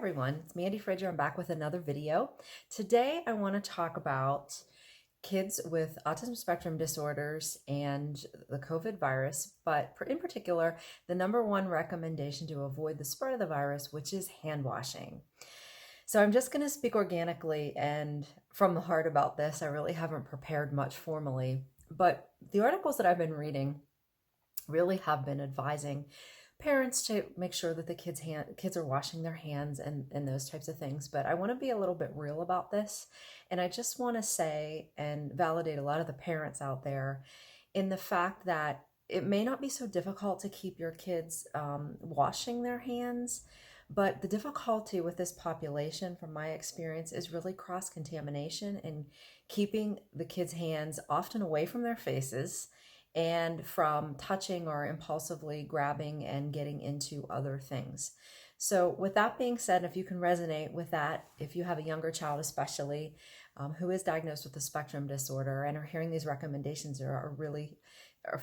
everyone, it's Mandy Freger. I'm back with another video. Today I want to talk about kids with autism spectrum disorders and the COVID virus, but in particular, the number one recommendation to avoid the spread of the virus, which is hand washing. So I'm just going to speak organically and from the heart about this. I really haven't prepared much formally, but the articles that I've been reading really have been advising parents to make sure that the kids are washing their hands and those types of things. But I want to be a little bit real about this. And I just want to say and validate a lot of the parents out there in the fact that it may not be so difficult to keep your kids washing their hands. But the difficulty with this population, from my experience, is really cross-contamination and keeping the kids' hands often away from their faces and from touching or impulsively grabbing and getting into other things. So with that being said, if you can resonate with that, if you have a younger child especially who is diagnosed with a spectrum disorder and are hearing these recommendations or are really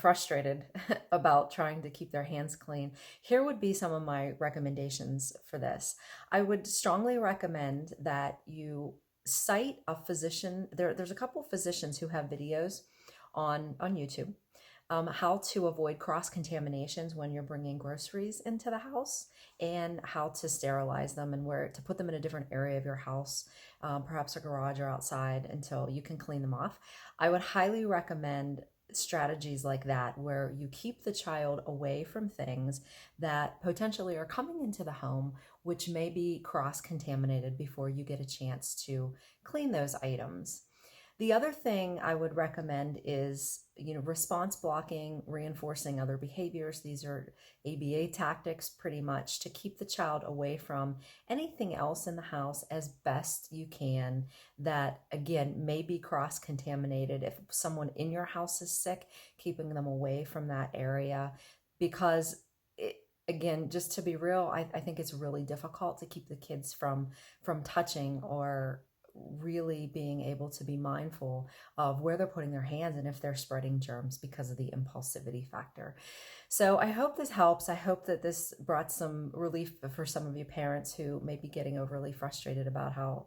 frustrated about trying to keep their hands clean, here would be some of my recommendations for this. I would strongly recommend that you cite a physician. There's a couple of physicians who have videos on YouTube. How to avoid cross-contaminations when you're bringing groceries into the house, and how to sterilize them and where to put them in a different area of your house, perhaps a garage or outside, until you can clean them off. I would highly recommend strategies like that where you keep the child away from things that potentially are coming into the home, which may be cross-contaminated before you get a chance to clean those items. The other thing I would recommend is, response blocking, reinforcing other behaviors. These are ABA tactics pretty much to keep the child away from anything else in the house as best you can that, again, may be cross-contaminated. If someone in your house is sick, keeping them away from that area, because again, just to be real, I think it's really difficult to keep the kids from touching or really being able to be mindful of where they're putting their hands and if they're spreading germs because of the impulsivity factor. So I hope this helps. I hope that this brought some relief for some of you parents who may be getting overly frustrated about how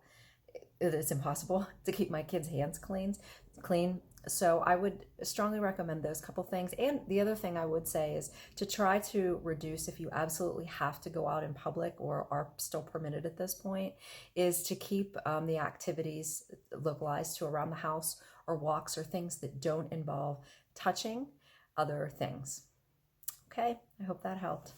it's impossible to keep my kids' hands clean. So I would strongly recommend those couple things. And the other thing I would say is to try to reduce, if you absolutely have to go out in public or are still permitted at this point, is to keep the activities localized to around the house or walks or things that don't involve touching other things. Okay, I hope that helped.